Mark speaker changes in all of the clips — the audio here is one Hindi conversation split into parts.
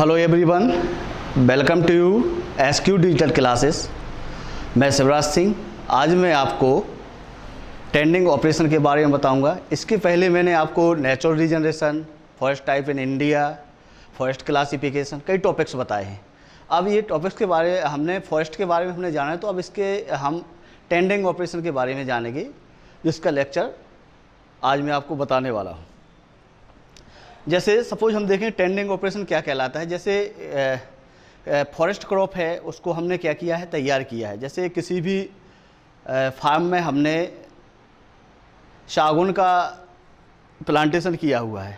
Speaker 1: Hello everyone, welcome to U SQ digital classes. मैं शिवराज सिंह। आज मैं आपको टेंडिंग ऑपरेशन के बारे में बताऊंगा। इसके पहले मैंने आपको natural regeneration, forest type in India, forest classification, कई टॉपिक्स बताए हैं। अब ये टॉपिक्स के बारे हमने फॉरेस्ट के बारे में हमने जाना है, तो अब इसके हम टेंडिंग ऑपरेशन के बारे में जानेंगे, जिसका लेक्चर आज मैं आपको बताने वाला हूँ। जैसे सपोज हम देखें टेंडिंग ऑपरेशन क्या कहलाता है। जैसे फॉरेस्ट क्रॉप है, उसको हमने क्या किया है, तैयार किया है। जैसे किसी भी फार्म में हमने सागौन का प्लांटेशन किया हुआ है।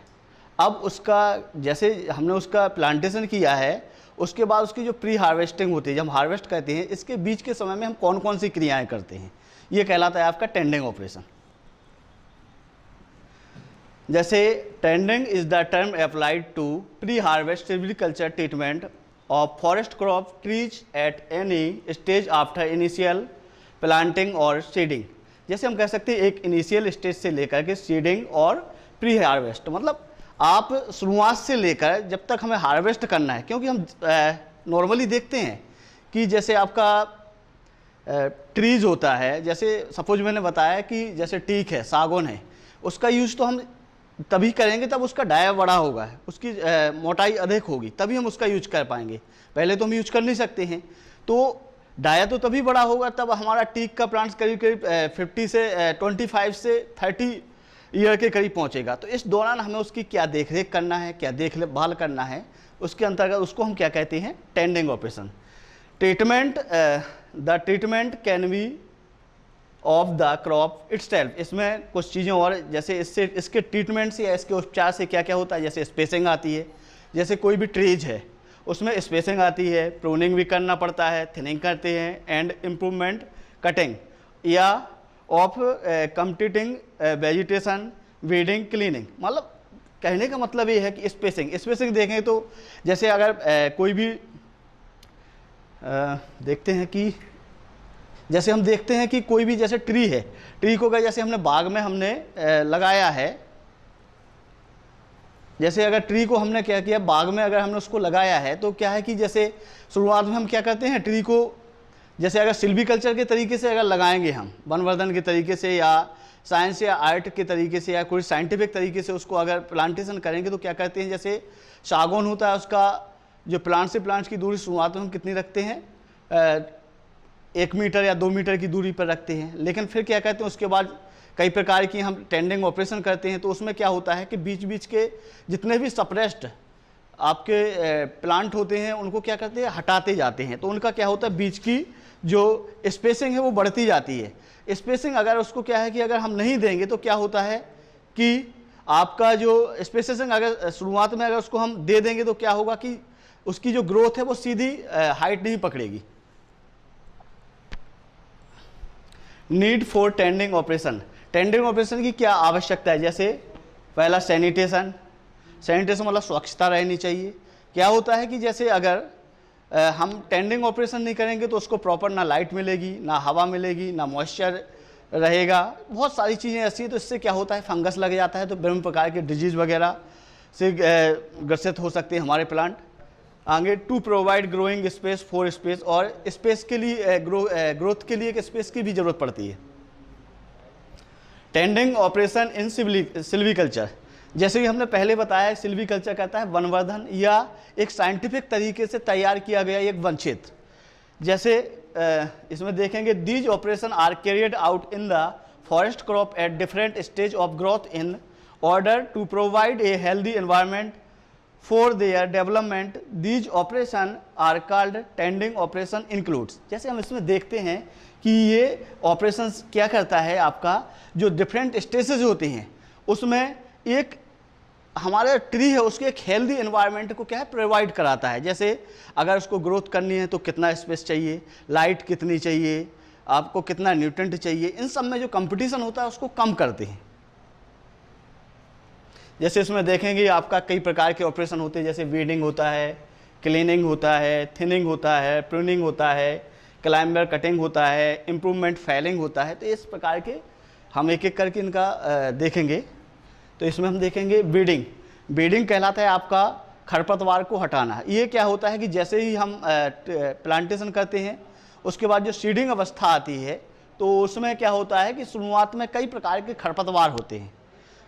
Speaker 1: अब उसका जैसे हमने उसका प्लांटेशन किया है, उसके बाद उसकी जो प्री हार्वेस्टिंग होती है, जब हम हार्वेस्ट करते हैं, इसके बीच के समय में हम कौन कौन सी क्रियाएं करते हैं, ये कहलाता है आपका टेंडिंग ऑपरेशन। जैसे tending is the term applied to pre harvest silviculture treatment of forest crop trees at any stage after initial planting और सीडिंग। जैसे हम कह सकते हैं एक इनिशियल स्टेज से लेकर के सीडिंग और प्री हार्वेस्ट, मतलब आप शुरुआत से लेकर जब तक हमें हार्वेस्ट करना है। क्योंकि हम नॉर्मली देखते हैं कि जैसे आपका ट्रीज होता है, जैसे सपोज मैंने बताया कि जैसे टीक है, सागौन है, उसका यूज़ तो हम तभी करेंगे तब उसका डाया बड़ा होगा, उसकी मोटाई अधिक होगी, तभी हम उसका यूज कर पाएंगे। पहले तो हम यूज कर नहीं सकते हैं। तो डाया तो तभी बड़ा होगा तब हमारा टीक का प्लांट करीब करीब 25 से 30 ईयर के करीब पहुंचेगा। तो इस दौरान हमें उसकी क्या देखरेख करना है, क्या देखभाल करना है, उसके अंतर्गत उसको हम क्या कहते हैं, tending operation. Treatment, the treatment can be of the crop itself. इसमें कुछ चीज़ें और, जैसे इससे इसके ट्रीटमेंट से या इसके उपचार से क्या क्या होता है। जैसे स्पेसिंग आती है, जैसे कोई भी ट्रीज है उसमें स्पेसिंग आती है, प्रूनिंग भी करना पड़ता है, थिनिंग करते हैं, एंड इम्प्रूवमेंट कटिंग या of completing vegetation, weeding, cleaning. मतलब कहने का मतलब ये है कि स्पेसिंग देखें तो जैसे अगर कोई भी देखते हैं कि जैसे हम देखते हैं कि कोई भी जैसे ट्री है, ट्री को जैसे हमने बाग में हमने लगाया है, जैसे अगर ट्री को हमने क्या किया, बाग में अगर हमने उसको लगाया है, तो क्या है कि जैसे शुरुआत में हम क्या करते हैं, ट्री को जैसे अगर सिल्वीकल्चर के तरीके से अगर लगाएंगे हम, वनवर्धन के तरीके से या साइंस या आर्ट के तरीके से या कोई साइंटिफिक तरीके से उसको अगर प्लांटेशन करेंगे, तो क्या करते हैं, जैसे सागौन होता है, उसका जो प्लांट से प्लांट की दूरी शुरुआत में हम कितनी रखते हैं, 1 मीटर या 2 मीटर की दूरी पर रखते हैं। लेकिन फिर क्या कहते हैं, उसके बाद कई प्रकार की हम टेंडिंग ऑपरेशन करते हैं। तो उसमें क्या होता है कि बीच बीच के जितने भी सप्रेस्ड आपके प्लांट होते हैं, उनको क्या करते हैं, हटाते जाते हैं। तो उनका क्या होता है, बीच की जो स्पेसिंग है वो बढ़ती जाती है। स्पेसिंग अगर उसको क्या है कि अगर हम नहीं देंगे तो क्या होता है कि आपका जो स्पेसिंग अगर शुरुआत में अगर उसको हम दे देंगे तो क्या होगा कि उसकी जो ग्रोथ है वो सीधी हाइट नहीं पकड़ेगी। Need for tending operation. Tending operation की क्या आवश्यकता है। जैसे पहला सैनिटेशन मतलब स्वच्छता रहनी चाहिए। क्या होता है कि जैसे अगर हम टेंडिंग ऑपरेशन नहीं करेंगे तो उसको प्रॉपर ना लाइट मिलेगी, ना हवा मिलेगी, ना मॉइस्चर रहेगा, बहुत सारी चीज़ें ऐसी हैं। तो इससे क्या होता है, फंगस लग जाता है, तो विभिन्न प्रकार के डिजीज़ वगैरह से ग्रसित हो सकते हैं हमारे प्लांट। आगे to provide growing space for space, और स्पेस के लिए ग्रोथ के लिए एक स्पेस की भी जरूरत पड़ती है। टेंडिंग ऑपरेशन इन सिल्वीकल्चर, जैसे कि हमने पहले बताया, सिल्वीकल्चर कहता है वनवर्धन या एक साइंटिफिक तरीके से तैयार किया गया एक वन क्षेत्र। जैसे इसमें देखेंगे, these operation are carried out in the forest crop at different stage of growth in order to provide a healthy environment for their development. These operation are called tending operation includes। जैसे हम इसमें देखते हैं कि ये ऑपरेशंस क्या करता है, आपका जो डिफरेंट स्टेजेस होते हैं उसमें एक हमारा ट्री है उसके एक हेल्दी एनवायरनमेंट को क्या है, प्रोवाइड कराता है। जैसे अगर उसको ग्रोथ करनी है तो कितना स्पेस चाहिए, लाइट कितनी चाहिए, आपको कितना न्यूट्रेंट चाहिए, इन सब में जो कंपटीशन होता है उसको कम करते हैं। जैसे इसमें देखेंगे आपका कई प्रकार के ऑपरेशन होते हैं, जैसे वीडिंग होता है, क्लीनिंग होता है, थिनिंग होता है, प्रूनिंग होता है, क्लाइंबर कटिंग होता है, इम्प्रूवमेंट फैलिंग होता है। तो इस प्रकार के हम एक एक करके इनका देखेंगे। तो इसमें हम देखेंगे बीडिंग कहलाता है आपका खरपतवार को हटाना। ये क्या होता है कि जैसे ही हम प्लांटेशन करते हैं उसके बाद जो सीडिंग अवस्था आती है तो उसमें क्या होता है कि शुरुआत में कई प्रकार के खरपतवार होते हैं।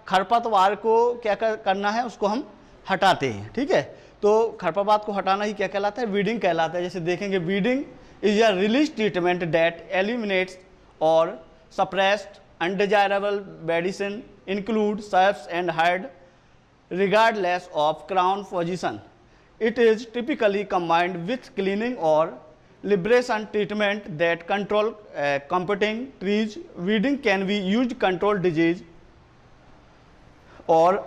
Speaker 1: खरपतवार को क्या करना है, उसको हम हटाते हैं। ठीक है, तो खरपतवार को हटाना ही क्या कहलाता है, वीडिंग कहलाता है। जैसे देखेंगे weeding is a release treatment that eliminates और suppressed undesirable medicine include surfs and hard regardless of crown position. It is typically combined with cleaning or liberation treatment that control competing trees. Weeding can be used to control disease or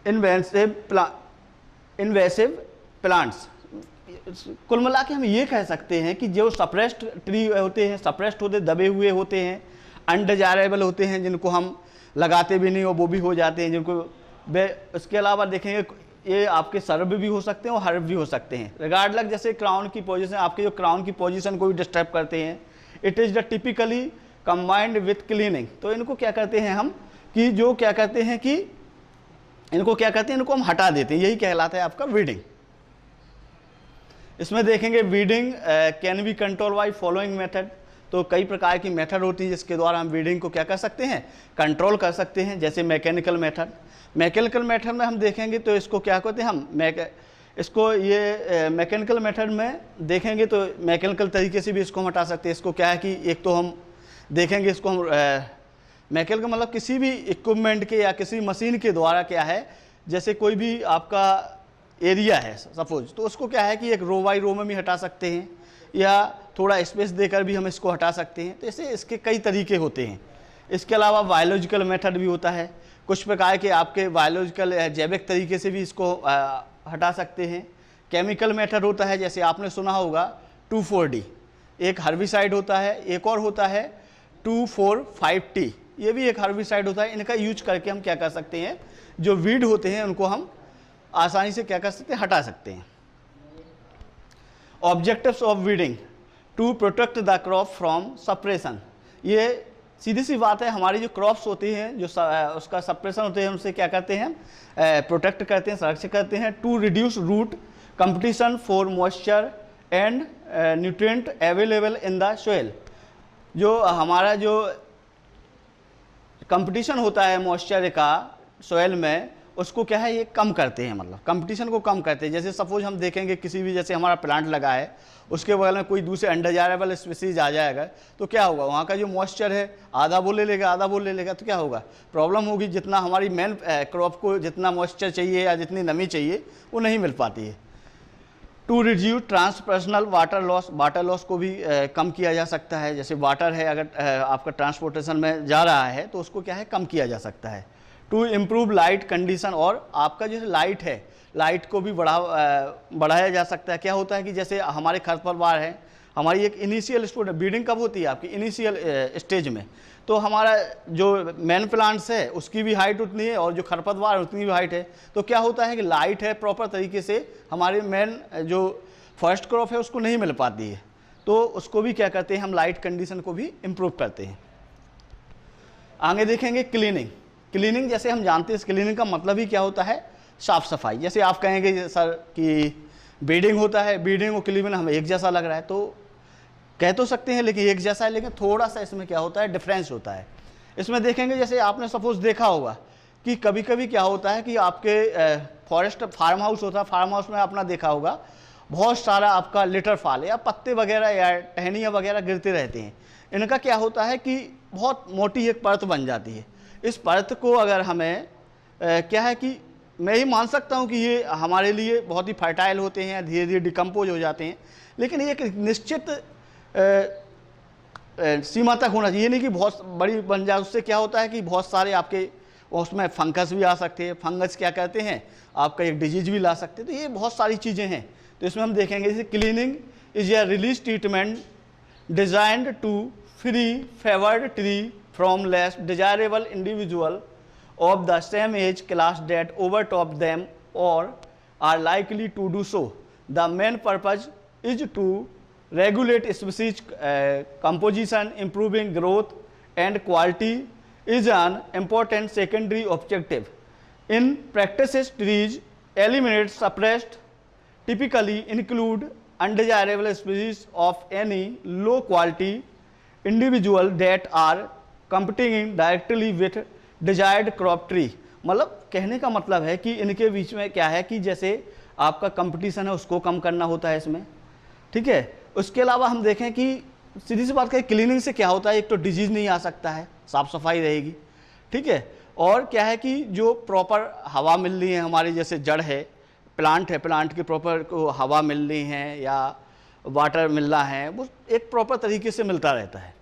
Speaker 1: invasive plants. कुल मिला के हम ये कह सकते हैं कि जो सप्रेस्ड ट्री होते हैं, सप्रेस्ड होते, दबे हुए होते हैं, अनडिजायरेबल होते हैं, जिनको हम लगाते भी नहीं और वो भी हो जाते हैं, जिनको इसके अलावा देखेंगे ये आपके सर्व भी हो सकते हैं और हर्ब भी हो सकते हैं। रिगार्डलेस जैसे क्राउन की पोजीशन, आपके जो क्राउन की पोजीशन को भी डिस्टर्ब करते हैं। It is the typically combined with cleaning. तो इनको क्या करते हैं हम कि जो क्या करते हैं कि इनको क्या करते हैं, इनको हम हटा देते हैं। यही कहलाता है आपका वीडिंग। इसमें देखेंगे weeding can be control by following method. तो कई प्रकार की मेथड होती है जिसके द्वारा हम वीडिंग को क्या कर सकते हैं, कंट्रोल कर सकते हैं। जैसे मैकेनिकल मेथड, मैकेनिकल मेथड में हम देखेंगे तो इसको क्या कहते हैं हम इसको ये मैकेनिकल मेथड में देखेंगे तो मैकेनिकल तरीके से भी इसको हम हटा सकते हैं। इसको क्या है कि एक तो हम देखेंगे इसको हम मैकेनिकल मतलब किसी भी इक्विपमेंट के या किसी मशीन के द्वारा क्या है, जैसे कोई भी आपका एरिया है सपोज, तो उसको क्या है कि एक रो बाई रो में भी हटा सकते हैं या थोड़ा स्पेस देकर भी हम इसको हटा सकते हैं। तो ऐसे इसके कई तरीके होते हैं। इसके अलावा बायोलॉजिकल मेथड भी होता है। कुछ प्रकार के आपके बायोलॉजिकल जैविक तरीके से भी इसको हटा सकते हैं। केमिकल मेथड होता है, जैसे आपने सुना होगा 2,4-D, एक हर्बिसाइड होता है। एक और होता है 2,4,5-T, ये भी एक हर्बिसाइड होता है। इनका यूज करके हम क्या कर सकते हैं, जो वीड होते हैं उनको हम आसानी से क्या कर सकते हैं, हटा सकते हैं। Objectives of weeding to protect the crop from suppression. ये सीधी सी बात है, हमारी जो क्रॉप्स होती हैं जो उसका सप्रेशन होते हैं उनसे क्या करते हैं, प्रोटेक्ट करते हैं, संरक्षित करते हैं। To reduce root competition for moisture and nutrient available in the soil. जो हमारा जो कंपटीशन होता है मॉइस्चर का सोइल में, उसको क्या है ये कम करते हैं, मतलब कंपटीशन को कम करते हैं। जैसे सपोज हम देखेंगे किसी भी, जैसे हमारा प्लांट लगा है उसके बगल में कोई दूसरे अनडिजायरेबल स्पीसीज आ जाएगा तो क्या होगा, वहाँ का जो मॉइस्चर है आधा वो ले लेगा, आधा वो ले लेगा, तो क्या होगा, प्रॉब्लम होगी। जितना हमारी मेन क्रॉप को जितना मॉइस्चर चाहिए या जितनी नमी चाहिए वो नहीं मिल पाती है। टू रिड्यूस ट्रांसपर्सनल वाटर लॉस को भी कम किया जा सकता है। जैसे वाटर है अगर आपका ट्रांसपोर्टेशन में जा रहा है तो उसको क्या है कम किया जा सकता है। टू इम्प्रूव लाइट कंडीशन, और आपका जो लाइट है लाइट को भी बढ़ाया जा सकता है। क्या होता है कि जैसे हमारे खरपतवार है, हमारी एक इनिशियल स्टेज, ब्रीडिंग कब होती है आपकी इनिशियल स्टेज में, तो हमारा जो मेन प्लांट्स है उसकी भी हाइट उतनी है और जो खरपतवार उतनी भी हाइट है। तो क्या होता है कि लाइट है प्रॉपर तरीके से हमारे मेन जो फर्स्ट क्रॉप है उसको नहीं मिल पाती है, तो उसको भी क्या करते हैं हम, लाइट कंडीशन को भी इम्प्रूव करते हैं। आगे देखेंगे क्लीनिंग। क्लीनिंग जैसे हम जानते हैं, इस क्लीनिंग का मतलब ही क्या होता है, साफ सफाई। जैसे आप कहेंगे सर कि ब्रीडिंग होता है, ब्रीडिंग और क्लीनिंग हमें एक जैसा लग रहा है, तो कह तो सकते हैं लेकिन एक जैसा है, लेकिन थोड़ा सा इसमें क्या होता है डिफरेंस होता है। इसमें देखेंगे जैसे आपने सपोज देखा होगा कि कभी कभी क्या होता है कि आपके फॉरेस्ट फार्म हाउस होता है, फार्म हाउस में आपने देखा होगा बहुत सारा आपका लिटर फॉल या पत्ते वगैरह या टहनियाँ वगैरह गिरते रहते हैं। इनका क्या होता है कि बहुत मोटी एक परत बन जाती है। इस परत को अगर हमें क्या है कि मैं ही मान सकता हूँ कि ये हमारे लिए बहुत ही फर्टाइल होते हैं, धीरे धीरे डिकम्पोज हो जाते हैं, लेकिन एक निश्चित सीमा तक होना चाहिए, नहीं कि बहुत बड़ी बन जाए। उससे क्या होता है कि बहुत सारे आपके उसमें फंगस भी आ सकते हैं। फंगस क्या कहते हैं, आपका एक डिजीज भी ला सकते हैं। तो ये बहुत सारी चीज़ें हैं। तो इसमें हम देखेंगे जैसे cleaning is a release treatment designed to free favoured tree from less desirable individual of the same age class that overtop them or are likely to do so. The main purpose is to regulate species composition, improving growth and quality is an important secondary objective. In practices, trees eliminate suppressed typically include undesirable species of any low quality individual that are competing directly with desired crop tree। मतलब कहने का मतलब है कि इनके बीच में क्या है कि जैसे आपका कंपटीशन है उसको कम करना होता है इसमें, ठीक है। उसके अलावा हम देखें कि सीधी सी बात करें, क्लीनिंग से क्या होता है, एक तो डिजीज नहीं आ सकता है, साफ सफाई रहेगी, ठीक है। और क्या है कि जो प्रॉपर हवा मिल रही है हमारी, जैसे जड़ है, प्लांट है, प्लांट की प्रॉपर को हवा मिल रही है या वाटर मिल रहा है, वो एक प्रॉपर तरीके से मिलता रहता है।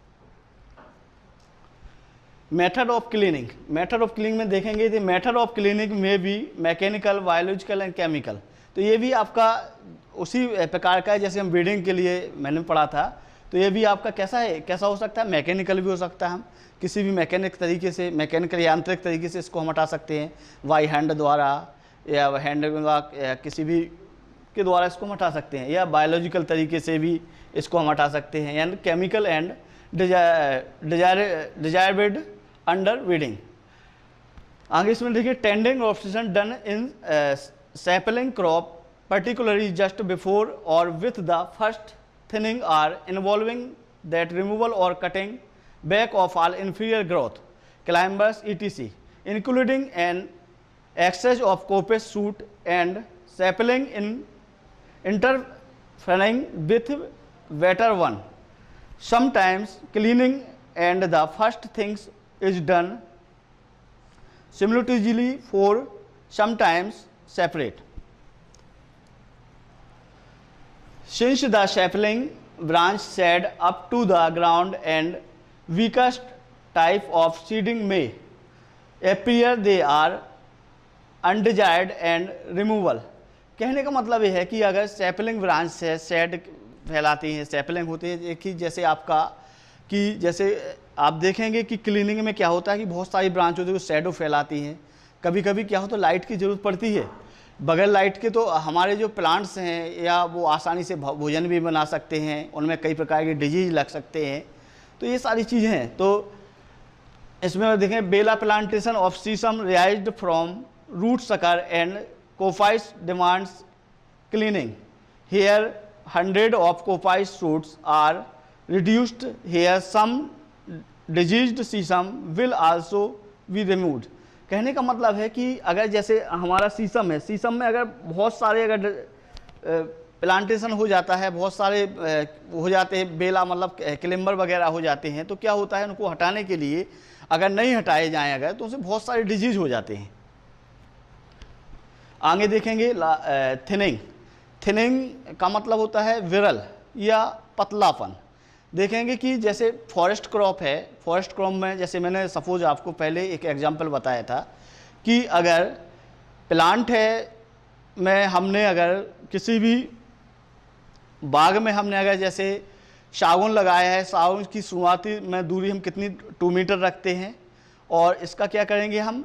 Speaker 1: Method of cleaning, method of cleaning में देखेंगे तो मेथड ऑफ क्लीनिंग में भी मैकेनिकल, बायोलॉजिकल एंड केमिकल, तो ये भी आपका उसी प्रकार का है जैसे हम ब्रीडिंग के लिए मैंने पढ़ा था। तो ये भी आपका कैसा है, कैसा हो सकता है, मैकेनिकल भी हो सकता है। हम किसी भी मैकेनिक तरीके से, मैकेनिकल यांत्रिक तरीके से इसको हम हटा सकते हैं, बाई हैंड द्वारा या हैंड या किसी भी के द्वारा इसको हम हटा सकते हैं, या बायोलॉजिकल तरीके से भी इसको हम हटा सकते हैं, यानी chemical and desirable under breeding. आगे इसमें देखिए, tending option done in sapling crop particularly just before or with the first thinning are involving that removal or cutting back of all inferior growth, climbers etc, including an excess of coppice shoot and sapling in interfering with better one. Sometimes cleaning and the first things is done simultaneously, for sometimes separate. Since the sapling branch shed up to the ground and weakest type of seeding may appear, they are undesired and removal। कहने का मतलब ये है कि अगर सैपलिंग ब्रांच से शेड फैलाती हैं, सैपलिंग होती है, एक ही जैसे आपका कि जैसे आप देखेंगे कि क्लीनिंग में क्या होता है कि बहुत सारी ब्रांच होती है जो शेडो फैलाती हैं। कभी कभी क्या होता है, लाइट की ज़रूरत पड़ती है, बगैर लाइट के तो हमारे जो प्लांट्स हैं या वो आसानी से भोजन भी बना सकते हैं, उनमें कई प्रकार के डिजीज लग सकते हैं। तो ये सारी चीज़ें हैं। तो इसमें देखें, बेला plantation of sissoo raised from root sucker and coppice demands cleaning. Here 100 of coppice shoots are reduced here, some diseased sissoo will also be removed. कहने का मतलब है कि अगर जैसे हमारा शीशम है, शीशम में अगर बहुत सारे अगर प्लांटेशन हो जाता है, बहुत सारे हो जाते हैं, बेला मतलब क्लिम्बर वगैरह हो जाते हैं, तो क्या होता है, उनको हटाने के लिए अगर नहीं हटाए जाएं अगर, तो उनसे बहुत सारे डिजीज हो जाते हैं। आगे देखेंगे थिनिंग। थिनिंग का मतलब होता है विरल या पतलापन। देखेंगे कि जैसे फॉरेस्ट क्रॉप है, फॉरेस्ट क्रॉप में जैसे मैंने सपोज आपको पहले एक एग्जांपल बताया था कि अगर प्लांट है में हमने अगर किसी भी बाग में हमने अगर जैसे सागौन लगाया है, सागौन की शुरुआती में दूरी हम कितनी 2 मीटर रखते हैं, और इसका क्या करेंगे हम,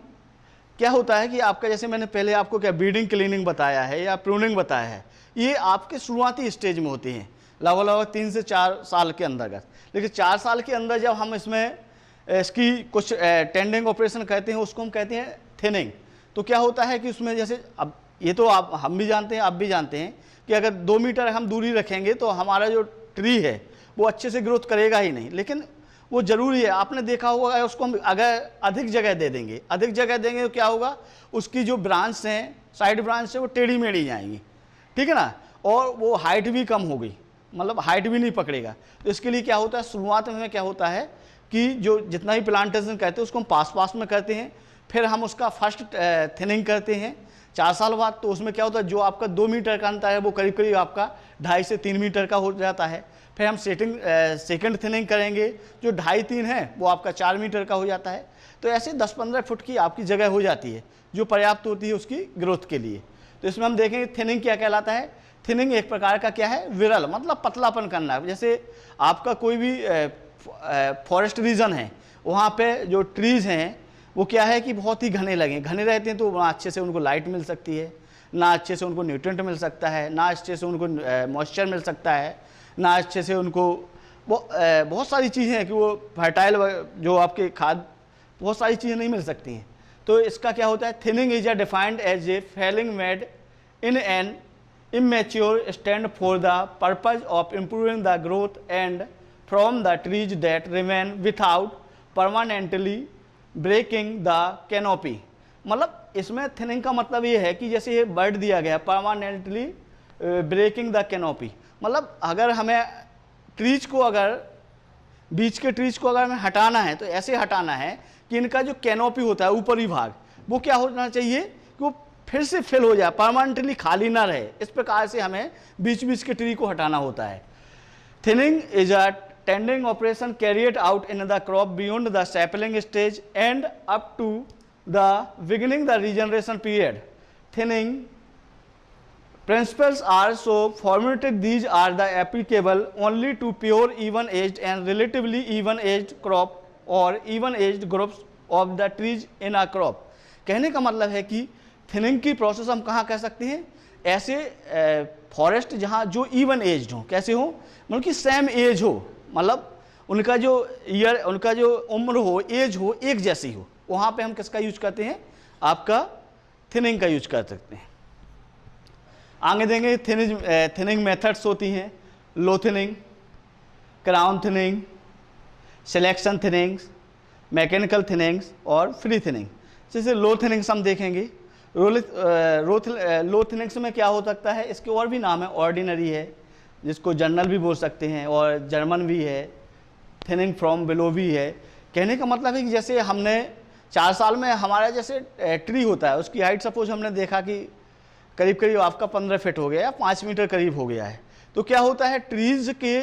Speaker 1: क्या होता है कि आपका जैसे मैंने पहले आपको क्या ब्रीडिंग क्लीनिंग बताया है या प्रूनिंग बताया है, ये आपके शुरुआती स्टेज में होते हैं लगभग 3 से 4 साल के अंतर्गत। लेकिन 4 साल के अंदर जब हम इसमें इसकी कुछ टेंडिंग ऑपरेशन कहते हैं, उसको हम कहते हैं थिनिंग। तो क्या होता है कि उसमें जैसे अब ये तो हम भी जानते हैं, आप भी जानते हैं कि अगर 2 मीटर हम दूरी रखेंगे तो हमारा जो ट्री है वो अच्छे से ग्रोथ करेगा ही नहीं। लेकिन वो ज़रूरी है, आपने देखा होगा उसको हम अगर अधिक जगह दे देंगे, अधिक जगह देंगे तो क्या होगा, उसकी जो ब्रांच हैं, साइड ब्रांच से वो टेढ़ी मेढ़ी जाएंगी, ठीक है ना, और वो हाइट भी कम होगी, मतलब हाइट भी नहीं पकड़ेगा। तो इसके लिए क्या होता है, शुरुआत में क्या होता है कि जो जितना भी प्लांटेशन करते हैं उसको हम पास पास में करते हैं, फिर हम उसका फर्स्ट थिनिंग करते हैं 4 साल बाद। तो उसमें क्या होता है, जो आपका 2 मीटर का अंतर है वो करीब करीब आपका 2.5 से 3 मीटर का हो जाता है। फिर हम सेकंड थिनिंग करेंगे, जो 2.5-3 है वो आपका 4 मीटर का हो जाता है। तो ऐसे 10-15 फुट की आपकी जगह हो जाती है जो पर्याप्त होती है उसकी ग्रोथ के लिए। तो इसमें हम देखेंगे थिनिंग क्या कहलाता है। थिनिंग एक प्रकार का क्या है, विरल मतलब पतलापन करना। जैसे आपका कोई भी फॉरेस्ट रीजन है, वहाँ पे जो ट्रीज़ हैं वो क्या है कि बहुत ही घने लगे, घने रहते हैं तो वहाँ अच्छे से उनको लाइट मिल सकती है, ना अच्छे से उनको न्यूट्रिएंट मिल सकता है, ना अच्छे से उनको मॉइस्चर मिल सकता है, ना अच्छे से उनको बहुत सारी चीज़ें हैं कि वो फर्टाइल जो आपके खाद, बहुत सारी चीज़ें नहीं मिल सकती हैं। तो इसका क्या होता है, thinning is defined as a felling made in an immature stand for the purpose of improving the growth and from the trees that remain without permanently breaking the canopy। मतलब इसमें थिनिंग का मतलब ये है कि जैसे ये वर्ड दिया गया परमानेंटली ब्रेकिंग द कैनोपी, मतलब अगर हमें ट्रीज को, अगर बीच के ट्रीज को अगर हमें हटाना है तो ऐसे हटाना है कि इनका जो कैनोपी होता है ऊपरी भाग, वो क्या होना चाहिए कि वो फिर से फिल हो जाए, परमानेंटली खाली ना रहे। इस प्रकार से हमें बीच बीच के ट्री को हटाना होता है। Thinning is a tending operation carried out in the crop beyond the sapling stage and up to the beginning the regeneration period. Thinning principles are so formulated these are the applicable only to pure even aged and relatively even aged crop or even aged groups of the trees in a crop। कहने का मतलब है कि थिनिंग की प्रोसेस हम कहाँ कह सकते हैं, ऐसे फॉरेस्ट जहाँ जो इवन एज हो, कैसे हो, मतलब कि सेम एज हो, मतलब उनका जो ईयर, उनका जो उम्र हो, एज हो, एक जैसी हो, वहाँ पे हम किसका यूज करते हैं, आपका थिनिंग का यूज कर सकते हैं। आगे देंगे थिनिंग मेथड्स होती हैं, low thinning, crown thinning, selection thinnings, mechanical thinnings और फ्री थिनिंग। जैसे लो थिनिंग्स हम देखेंगे, लो थिनिंग्स में क्या हो सकता है, इसके और भी नाम है, ऑर्डिनरी है जिसको जर्नल भी बोल सकते हैं और जर्मन भी है, थिनिंग फ्रॉम बिलो भी है। कहने का मतलब है कि जैसे हमने 4 साल में हमारा जैसे ट्री होता है, उसकी हाइट सपोज हमने देखा कि करीब करीब आपका 15 फीट हो गया या 5 मीटर करीब हो गया है, तो क्या होता है, ट्रीज के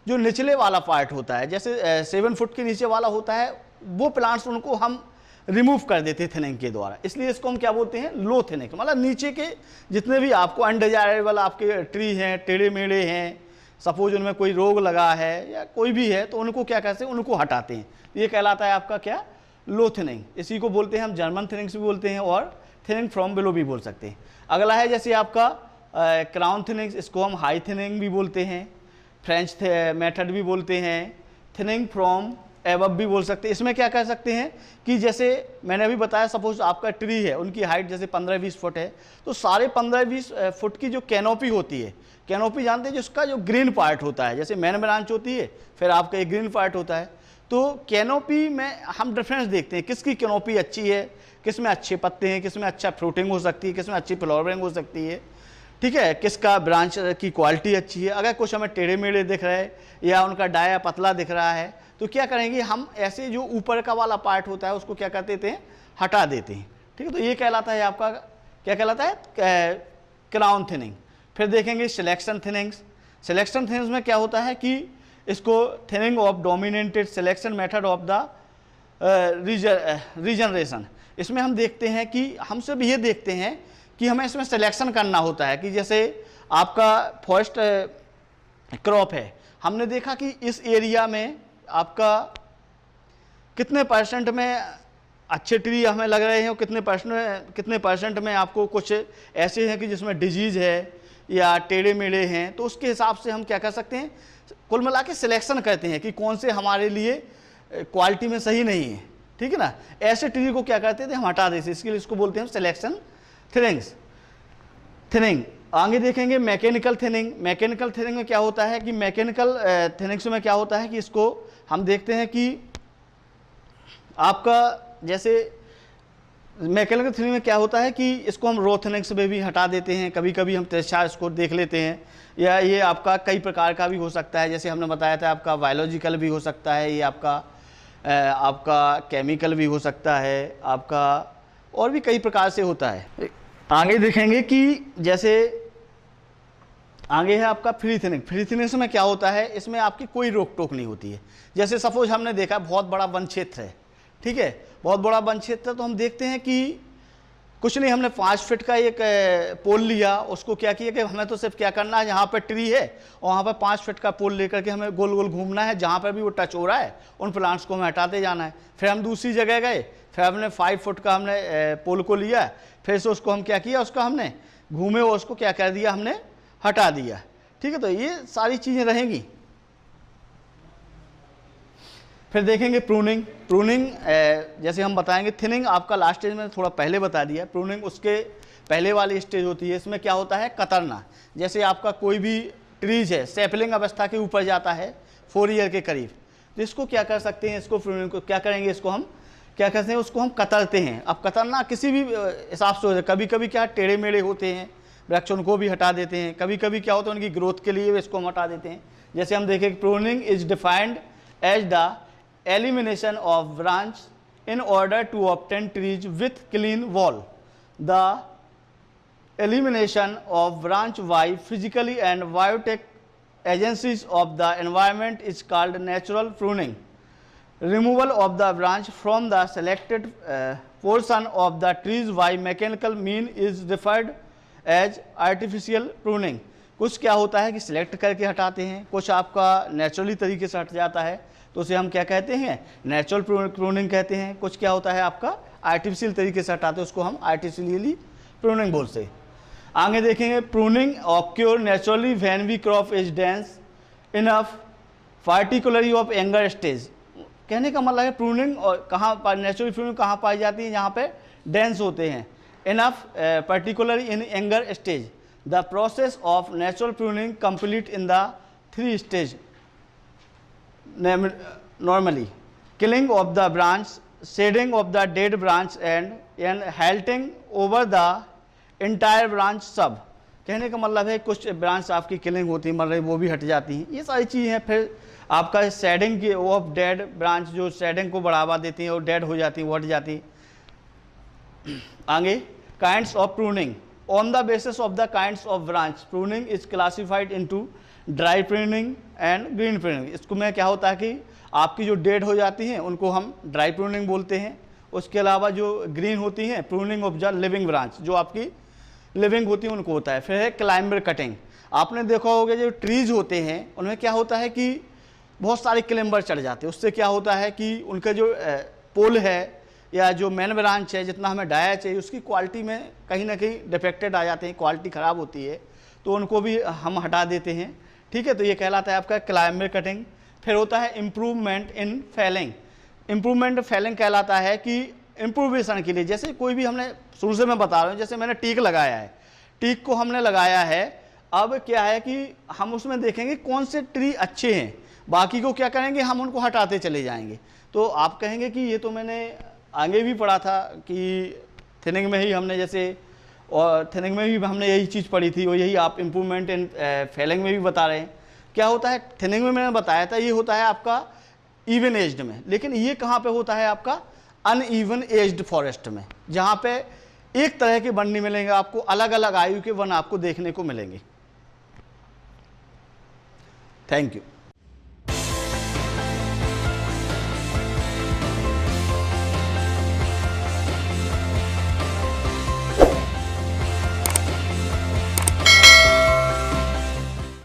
Speaker 1: जो निचले वाला पार्ट होता है, जैसे 7 फुट के नीचे वाला होता है, वो प्लांट्स उनको हम रिमूव कर देते हैं थिनिंग के द्वारा, इसलिए इसको हम क्या बोलते हैं, लो थिनिंग। मतलब नीचे के जितने भी आपको अनडिजायरेबल आपके ट्री हैं, टेढ़े मेढ़े हैं, सपोज उनमें कोई रोग लगा है या कोई भी है, तो उनको क्या कहते हैं, उनको हटाते हैं, ये कहलाता है आपका क्या, लो थिनिंग। इसी को बोलते हैं हम जर्मन थिनिंग्स भी बोलते हैं और थिनिंग फ्रॉम बिलो भी बोल सकते हैं। अगला है जैसे आपका क्राउन थिनिंग्स, इसको हम हाई थिनिंग भी बोलते हैं, फ्रेंच मेथड भी बोलते हैं, थिनिंग फ्रॉम एबव भी बोल सकते हैं। इसमें क्या कह सकते हैं कि जैसे मैंने अभी बताया, सपोज आपका ट्री है, उनकी हाइट जैसे 15-20 फुट है, तो सारे 15-20 फुट की जो कैनोपी होती है, कैनोपी जानते हैं जिसका जो ग्रीन पार्ट होता है, जैसे मेन ब्रांच होती है, फिर आपका एक ग्रीन पार्ट होता है, तो कैनोपी में हम डिफरेंस देखते हैं, किसकी कैनोपी अच्छी है, किस में अच्छे पत्ते हैं, किस में अच्छा फ्रूटिंग हो सकती है, किस में अच्छी फ्लावरिंग हो सकती है, ठीक है, किसका ब्रांच की क्वालिटी अच्छी है। अगर कुछ हमें टेढ़े मेढ़े दिख रहे हैं या उनका डाया पतला दिख रहा है, तो क्या करेंगे हम, ऐसे जो ऊपर का वाला पार्ट होता है उसको क्या कर देते हैं, हटा देते हैं, ठीक है। तो ये कहलाता है आपका, क्या कहलाता है, क्राउन थिनिंग। फिर देखेंगे सिलेक्शन थिनिंग्स। सिलेक्शन थिनिंग्स में क्या होता है कि इसको thinning of dominated selection method of the regeneration. इसमें हम देखते हैं कि हम सब ये देखते हैं कि हमें इसमें सिलेक्शन करना होता है कि जैसे आपका फॉरेस्ट क्रॉप है, हमने देखा कि इस एरिया में आपका कितने परसेंट में अच्छे ट्री हमें लग रहे हैं, कितने परसेंट में आपको कुछ ऐसे हैं कि जिसमें डिजीज़ है या टेढ़े मेढ़े हैं, तो उसके हिसाब से हम क्या कर सकते हैं, कुल मिला के सिलेक्शन करते हैं कि कौन से हमारे लिए क्वालिटी में सही नहीं है, ठीक है ना। ऐसे ट्री को क्या करते थे, हम हटा देते, इसके लिए इसको बोलते हैं सिलेक्शन थिनिंग। आगे देखेंगे मैकेनिकल थिनिंग। मैकेनिकल थिनिंग में क्या होता है कि मैकेनिकल थिनिंग्स में क्या होता है कि इसको हम देखते हैं कि आपका जैसे मैकेनिकल थिनिंग में क्या होता है कि इसको हम रो थिनिंग्स में भी हटा देते हैं, कभी कभी हम तिरछा इसको देख लेते हैं, या ये आपका कई प्रकार का भी हो सकता है, जैसे हमने बताया था आपका बायोलॉजिकल भी हो सकता है, ये आपका केमिकल भी हो सकता है, आपका और भी कई प्रकार से होता है। आगे देखेंगे कि जैसे आगे है आपका फ्री थिनिंग। फ्री थिनिंग में क्या होता है, इसमें आपकी कोई रोक टोक नहीं होती है। जैसे सपोज हमने देखा बहुत बड़ा वन क्षेत्र है, ठीक है, बहुत बड़ा वन क्षेत्र है, तो हम देखते हैं कि कुछ नहीं, हमने 5 फीट का एक पोल लिया, उसको क्या किया कि हमें तो सिर्फ क्या करना है, जहाँ पर ट्री है और वहाँ पर 5 फीट का पोल लेकर के हमें गोल गोल घूमना है, जहाँ पर भी वो टच हो रहा है उन प्लांट्स को हमें हटाते जाना है। फिर हम दूसरी जगह गए, फिर हमने 5 फुट का हमने पोल को लिया, फिर से उसको हम क्या किया, उसका हमने घूमे और उसको क्या कर दिया, हमने हटा दिया, ठीक है। तो ये सारी चीज़ें रहेंगी। फिर देखेंगे प्रूनिंग। प्रूनिंग जैसे हम बताएंगे, थिनिंग आपका लास्ट स्टेज में थोड़ा पहले बता दिया, प्रूनिंग उसके पहले वाली स्टेज होती है। इसमें क्या होता है, कतरना। जैसे आपका कोई भी ट्रीज है सैपलिंग अवस्था के ऊपर जाता है 4 ईयर के करीब, तो इसको क्या कर सकते हैं, इसको प्रूनिंग को क्या करेंगे, इसको हम क्या करते हैं, उसको हम कतरते हैं। अब कतरना किसी भी हिसाब से होता है, कभी कभी क्या टेढ़े मेढ़े होते हैं वृक्ष, उनको भी हटा देते हैं। कभी कभी क्या होता है, उनकी ग्रोथ के लिए इसको हम हटा देते हैं। जैसे हम देखें, pruning is defined as the elimination of branch in order to obtain trees with clean wall. The elimination of branch by physically and biotech agencies of the environment is called natural pruning. Removal of the branch from the selected portion of the trees by mechanical mean is referred as artificial pruning. कुछ क्या होता है कि सिलेक्ट करके हटाते हैं, कुछ आपका नेचुरली तरीके से हट जाता है, तो उसे हम क्या कहते हैं, नेचुरल प्रूनिंग कहते हैं। कुछ क्या होता है आपका आर्टिफिशियल तरीके से हटाते हैं, उसको हम आर्टिफिशियली प्रूनिंग बोलते हैं। आगे देखेंगे, pruning occur naturally when we crop is dense enough particularly of anger stage. कहने का मतलब है प्रूनिंग और कहाँ नेचुरल प्रूनिंग कहाँ पाई जाती है, जहाँ पे डेंस होते हैं, enough particularly in anger stage. The process of natural pruning complete in the 3 stage normally killing of the branch, shading of the dead branch and halting over the entire branch सब। कहने का मतलब है कुछ ब्रांच आपकी किलिंग होती है, मर रही, वो भी हट जाती हैं, ये सारी चीज़ हैं। फिर आपका शेडिंग की ऑफ डेड ब्रांच, जो शेडिंग को बढ़ावा देती हैं और डेड हो जाती हैं, वो हट जाती हैं। आगे, kinds of pruning. On the basis of the kinds of branch, pruning is classified into dry pruning and green pruning. इसको में क्या होता है कि आपकी जो डेड हो जाती हैं उनको हम ड्राई प्रूनिंग बोलते हैं। उसके अलावा जो ग्रीन होती हैं, pruning of the living branch, जो आपकी लिविंग होती है, उनको होता है। फिर है क्लाइंबर कटिंग। आपने देखा होगा जो ट्रीज होते हैं उनमें क्या होता है कि बहुत सारे क्लाइंबर चढ़ जाते हैं। उससे क्या होता है कि उनका जो पोल है या जो मेन ब्रांच है, जितना हमें डाया चाहिए, उसकी क्वालिटी में कहीं ना कहीं डिफेक्टेड आ जाते हैं, क्वालिटी ख़राब होती है, तो उनको भी हम हटा देते हैं। ठीक है, तो ये कहलाता है आपका क्लाइंबर कटिंग। फिर होता है improvement in felling. Improvement felling कहलाता है कि इम्प्रूवेशन के लिए, जैसे कोई भी हमने शुरू से मैं बता रहा हूँ, जैसे मैंने टीक लगाया है, टीक को हमने लगाया है, अब क्या है कि हम उसमें देखेंगे कौन से ट्री अच्छे हैं, बाकी को क्या करेंगे, हम उनको हटाते चले जाएंगे। तो आप कहेंगे कि ये तो मैंने आगे भी पढ़ा था कि थिनिंग में ही हमने जैसे, और थिनिंग में भी हमने यही चीज़ पढ़ी थी, और यही आप इम्प्रूवमेंट इन फेलिंग में भी बता रहे हैं। क्या होता है, थिनिंग में मैंने बताया था, ये होता है आपका इवन एज्ड में, लेकिन ये कहाँ पे होता है आपका अनइवन एज्ड फॉरेस्ट में, जहाँ पे एक तरह के वन नहीं मिलेंगे आपको, अलग अलग आयु के वन आपको देखने को मिलेंगे। Thank you.